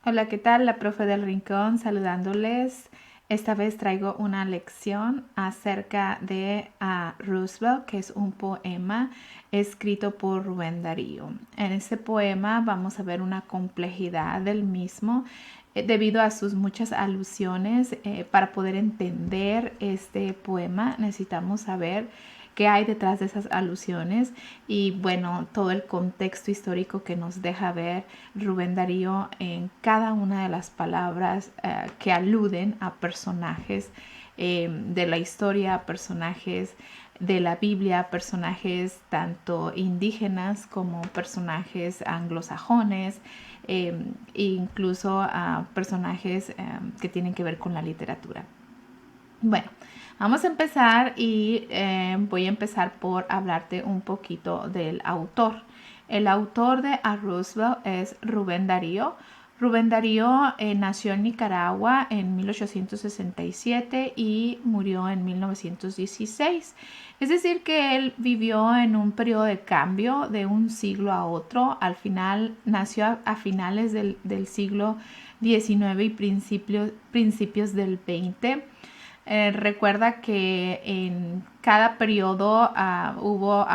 Hola, ¿qué tal? La profe del Rincón saludándoles. Esta vez traigo una lección acerca de Roosevelt, que es un poema escrito por Rubén Darío. En este poema vamos a ver una complejidad del mismo debido a sus muchas alusiones. Para poder entender este poema necesitamos saber qué hay detrás de esas alusiones y bueno, todo el contexto histórico que nos deja ver Rubén Darío en cada una de las palabras que aluden a personajes de la historia, personajes de la Biblia, personajes tanto indígenas como personajes anglosajones, incluso a personajes que tienen que ver con la literatura. Bueno, vamos a empezar y voy a empezar por hablarte un poquito del autor. El autor de A Roosevelt es Rubén Darío. Rubén Darío nació en Nicaragua en 1867 y murió en 1916. Es decir, que él vivió en un periodo de cambio de un siglo a otro. Al final nació a finales del siglo XIX y principios del XX. Recuerda que en cada periodo hubo,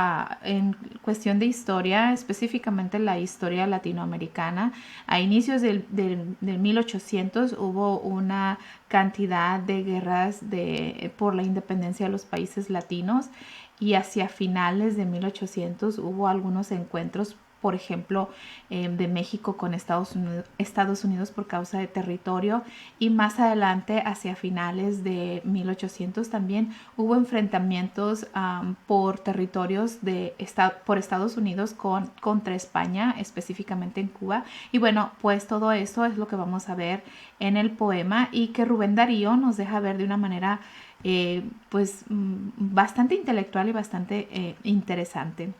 en cuestión de historia, específicamente la historia latinoamericana, a inicios del 1800 hubo una cantidad de guerras por la independencia de los países latinos y hacia finales de 1800 hubo algunos encuentros, por ejemplo, de México con Estados Unidos por causa de territorio, y más adelante, hacia finales de 1800, también hubo enfrentamientos por territorios por Estados Unidos contra España, específicamente en Cuba. Y bueno, pues todo eso es lo que vamos a ver en el poema y que Rubén Darío nos deja ver de una manera bastante intelectual y bastante interesante.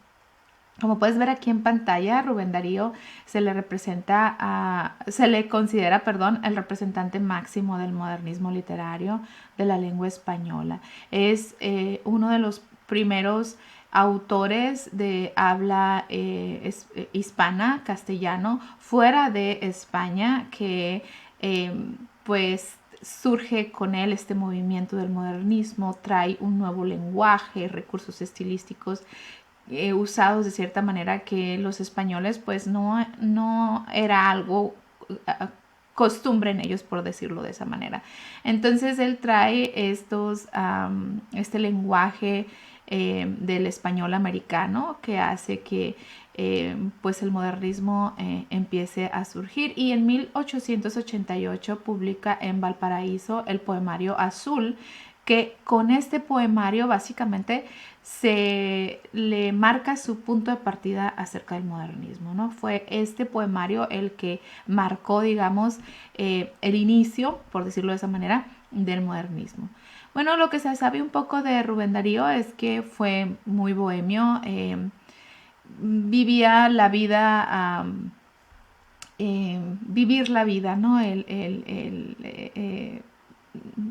Como puedes ver aquí en pantalla, Rubén Darío se le considera, perdón, el representante máximo del modernismo literario de la lengua española. Es uno de los primeros autores de habla hispana, castellano, fuera de España, que pues surge con él este movimiento del modernismo, trae un nuevo lenguaje, recursos estilísticos usados de cierta manera que los españoles pues no era algo costumbre en ellos, por decirlo de esa manera. Entonces él trae este lenguaje del español americano que hace que pues el modernismo empiece a surgir, y en 1888 publica en Valparaíso el poemario Azul, que con este poemario básicamente se le marca su punto de partida acerca del modernismo, ¿no? Fue este poemario el que marcó, digamos, el inicio, por decirlo de esa manera, del modernismo. Bueno, lo que se sabe un poco de Rubén Darío es que fue muy bohemio, vivía la vida, vivir la vida, ¿no?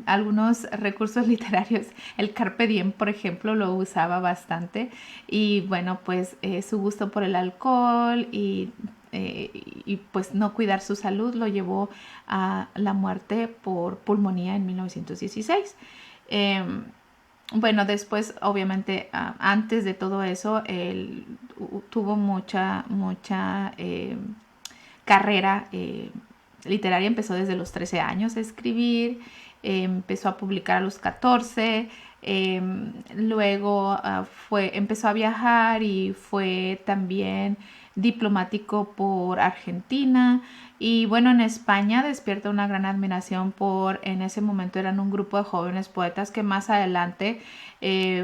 Algunos recursos literarios, el carpe diem, por ejemplo, lo usaba bastante, y bueno, pues su gusto por el alcohol y pues no cuidar su salud lo llevó a la muerte por pulmonía en 1916. Bueno, después, obviamente, antes de todo eso, él tuvo mucha carrera literaria. Empezó desde los 13 años a escribir, empezó a publicar a los 14, luego empezó a viajar y fue también diplomático por Argentina. Y bueno, en España despierta una gran admiración en ese momento eran un grupo de jóvenes poetas que más adelante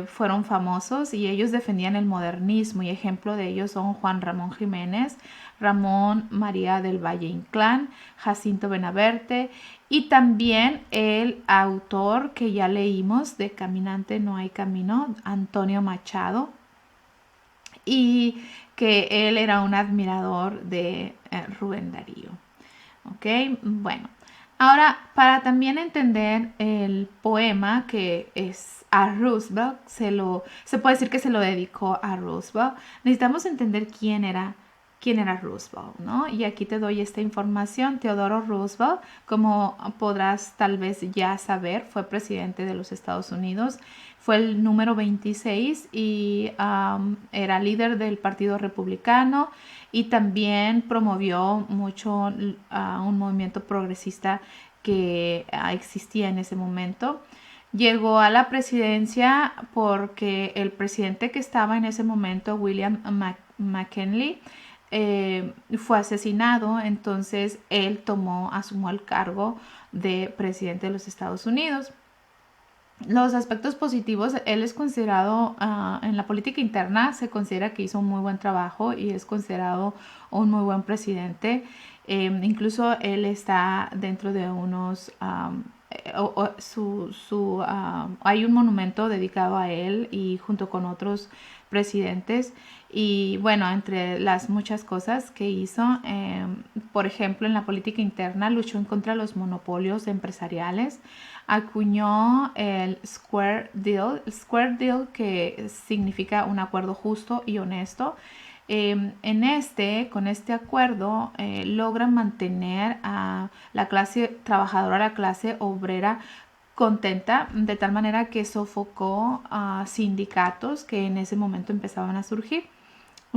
fueron famosos, y ellos defendían el modernismo, y ejemplo de ellos son Juan Ramón Jiménez, Ramón María del Valle Inclán, Jacinto Benaverte, y también el autor que ya leímos de Caminante no hay camino, Antonio Machado, y que él era un admirador de Rubén Darío. ¿Ok? Bueno, ahora para también entender el poema que es a Roosevelt, se puede decir que se lo dedicó a Roosevelt, necesitamos entender quién era quién era Roosevelt, ¿no? Y aquí te doy esta información. Theodore Roosevelt, como podrás tal vez ya saber, fue presidente de los Estados Unidos. Fue el número 26 y era líder del Partido Republicano y también promovió mucho un movimiento progresista que existía en ese momento. Llegó a la presidencia porque el presidente que estaba en ese momento, William McKinley, fue asesinado. Entonces él asumió el cargo de presidente de los Estados Unidos. Los aspectos positivos, él es considerado, en la política interna, se considera que hizo un muy buen trabajo y es considerado un muy buen presidente. Incluso él está dentro de unos, hay un monumento dedicado a él y junto con otros presidentes. Y bueno, entre las muchas cosas que hizo, por ejemplo, en la política interna luchó en contra de los monopolios empresariales, acuñó el Square Deal, que significa un acuerdo justo y honesto. Con este acuerdo logran mantener a la clase trabajadora, la clase obrera contenta, de tal manera que sofocó a sindicatos que en ese momento empezaban a surgir.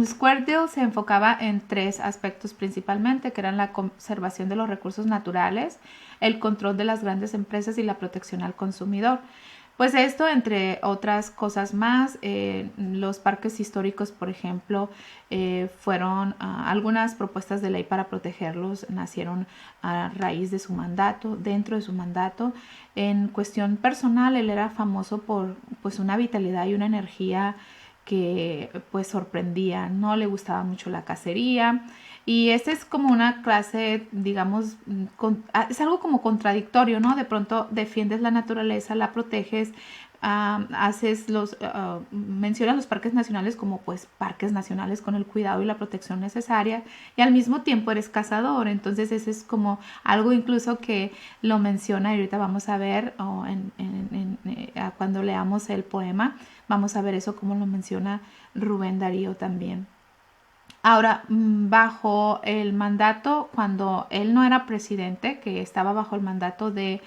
Square Deal se enfocaba en tres aspectos principalmente, que eran la conservación de los recursos naturales, el control de las grandes empresas y la protección al consumidor. Pues esto, entre otras cosas más, los parques históricos, por ejemplo, fueron algunas propuestas de ley para protegerlos, nacieron a raíz de su mandato, dentro de su mandato. En cuestión personal, él era famoso por pues una vitalidad y una energía que pues sorprendía. No le gustaba mucho la cacería y este es como una clase, digamos, es algo como contradictorio, ¿no? De pronto defiendes la naturaleza, la proteges, mencionas los parques nacionales como pues parques nacionales con el cuidado y la protección necesaria y al mismo tiempo eres cazador. Entonces ese es como algo incluso que lo menciona y ahorita vamos a ver cuando leamos el poema, vamos a ver eso como lo menciona Rubén Darío también. Ahora, bajo el mandato, cuando él no era presidente, que estaba bajo el mandato de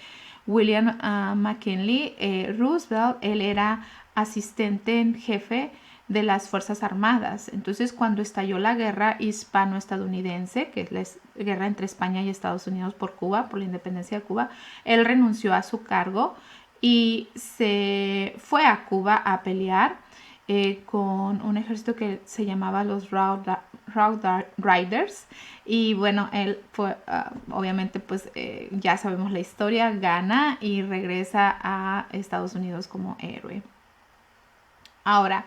William McKinley, Roosevelt, él era asistente en jefe de las Fuerzas Armadas. Entonces, cuando estalló la guerra hispano-estadounidense, que es la guerra entre España y Estados Unidos por Cuba, por la independencia de Cuba, él renunció a su cargo y se fue a Cuba a pelear con un ejército que se llamaba los Rough Riders. Y bueno, él fue, obviamente, pues ya sabemos la historia, gana y regresa a Estados Unidos como héroe. Ahora,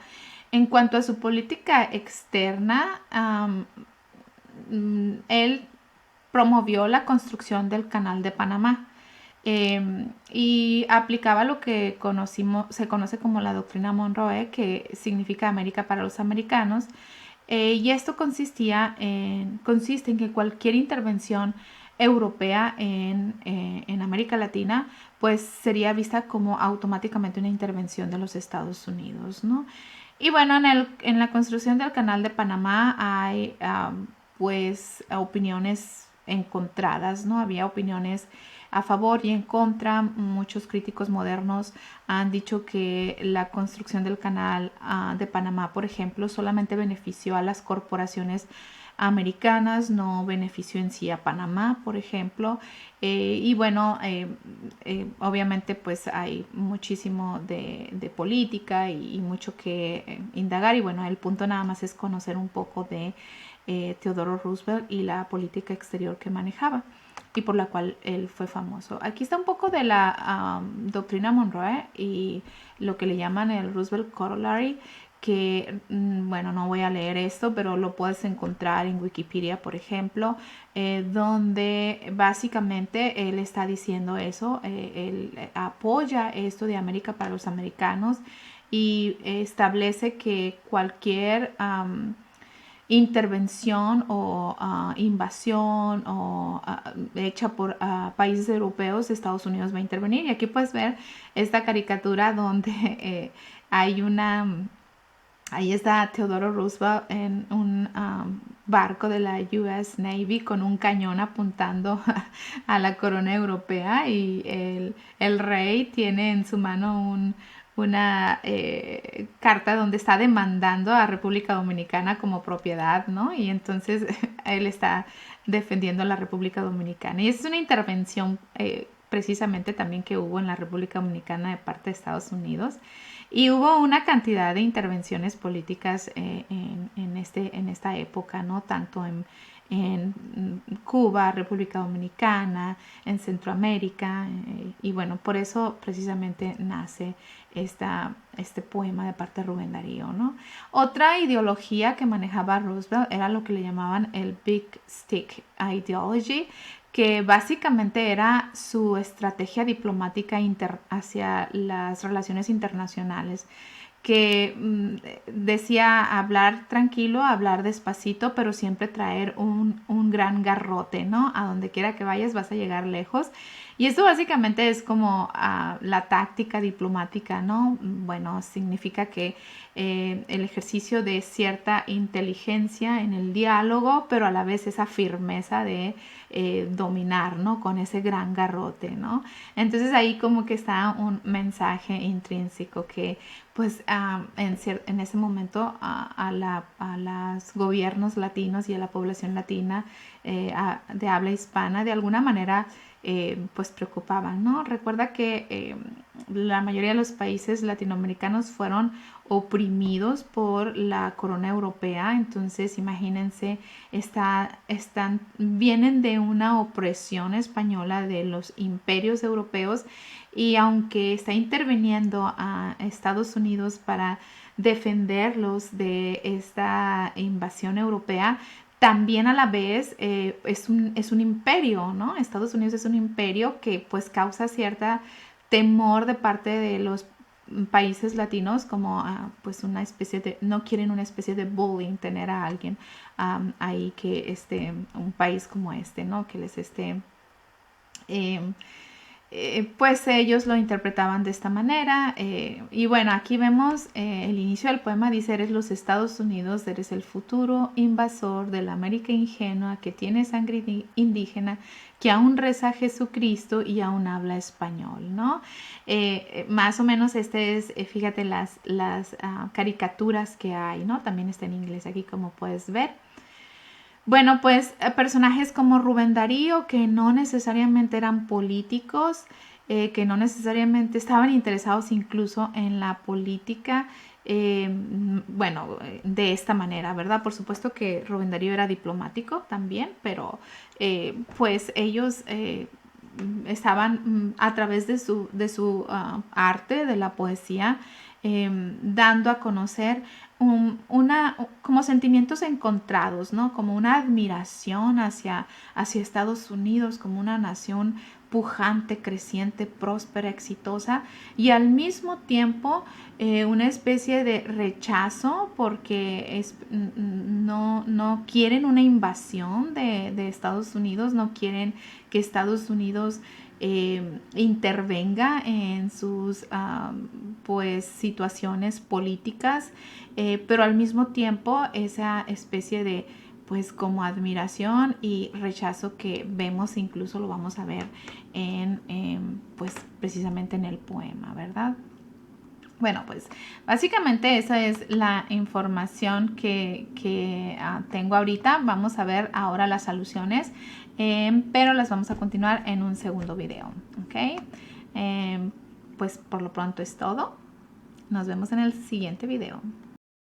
en cuanto a su política externa, él promovió la construcción del Canal de Panamá. Y aplicaba lo que se conoce como la doctrina Monroe, que significa América para los americanos, y esto consiste en que cualquier intervención europea en América Latina pues sería vista como automáticamente una intervención de los Estados Unidos, ¿no? Y bueno, en la construcción del Canal de Panamá hay pues opiniones encontradas, ¿no? Había opiniones a favor y en contra. Muchos críticos modernos han dicho que la construcción del canal de Panamá, por ejemplo, solamente benefició a las corporaciones americanas, no benefició en sí a Panamá, por ejemplo. Y bueno, obviamente pues hay muchísimo de política y mucho que indagar y bueno, el punto nada más es conocer un poco de Theodore Roosevelt y la política exterior que manejaba y por la cual él fue famoso. Aquí está un poco de la doctrina Monroe y lo que le llaman el Roosevelt Corollary, que, bueno, no voy a leer esto, pero lo puedes encontrar en Wikipedia, por ejemplo, donde básicamente él está diciendo eso, él apoya esto de América para los americanos y establece que cualquier intervención o invasión o hecha por países europeos, Estados Unidos va a intervenir. Y aquí puedes ver esta caricatura donde ahí está Theodore Roosevelt en barco de la US Navy con un cañón apuntando a la corona europea, y el rey tiene en su mano una carta donde está demandando a República Dominicana como propiedad, ¿no? Y entonces él está defendiendo a la República Dominicana. Y es una intervención precisamente también que hubo en la República Dominicana de parte de Estados Unidos. Y hubo una cantidad de intervenciones políticas en esta época, ¿no? Tanto en Cuba, República Dominicana, en Centroamérica, y bueno, por eso precisamente nace este poema de parte de Rubén Darío, ¿no? Otra ideología que manejaba Roosevelt era lo que le llamaban el Big Stick Ideology, que básicamente era su estrategia diplomática hacia las relaciones internacionales, que decía hablar tranquilo, hablar despacito, pero siempre traer un gran garrote, ¿no? A donde quiera que vayas vas a llegar lejos. Y esto básicamente es como la táctica diplomática, ¿no? Bueno, significa que el ejercicio de cierta inteligencia en el diálogo, pero a la vez esa firmeza de dominar, ¿no? Con ese gran garrote, ¿no? Entonces ahí como que está un mensaje intrínseco que pues en ese momento a los gobiernos latinos y a la población latina de habla hispana de alguna manera pues preocupaban, ¿no? Recuerda que la mayoría de los países latinoamericanos fueron oprimidos por la corona europea, entonces imagínense, vienen de una opresión española de los imperios europeos, y aunque está interviniendo a Estados Unidos para defenderlos de esta invasión europea, también a la vez es un imperio, ¿no? Estados Unidos es un imperio que pues causa cierta temor de parte de los países latinos, como pues una especie de, no quieren una especie de bullying, tener a alguien ahí que un país como ¿no? Que les pues ellos lo interpretaban de esta manera, y bueno, aquí vemos el inicio del poema. Dice: eres los Estados Unidos, eres el futuro invasor de la América ingenua que tiene sangre indígena, que aún reza a Jesucristo y aún habla español, ¿no? Más o menos fíjate las caricaturas que hay, ¿no? También está en inglés aquí, como puedes ver. Bueno, pues personajes como Rubén Darío, que no necesariamente eran políticos, que no necesariamente estaban interesados incluso en la política, bueno, de esta manera, ¿verdad? Por supuesto que Rubén Darío era diplomático también, pero pues ellos estaban a través de su arte, de la poesía, dando a conocer como sentimientos encontrados, ¿no? Como una admiración hacia Estados Unidos como una nación pujante, creciente, próspera, exitosa, y al mismo tiempo una especie de rechazo porque no quieren una invasión de Estados Unidos, no quieren que Estados Unidos intervenga en sus pues situaciones políticas, pero al mismo tiempo esa especie de pues como admiración y rechazo que vemos, incluso lo vamos a ver pues precisamente en el poema, ¿verdad? Bueno, pues básicamente esa es la información que tengo ahorita. Vamos a ver ahora las alusiones, pero las vamos a continuar en un segundo video, ¿ok? Pues por lo pronto es todo. Nos vemos en el siguiente video.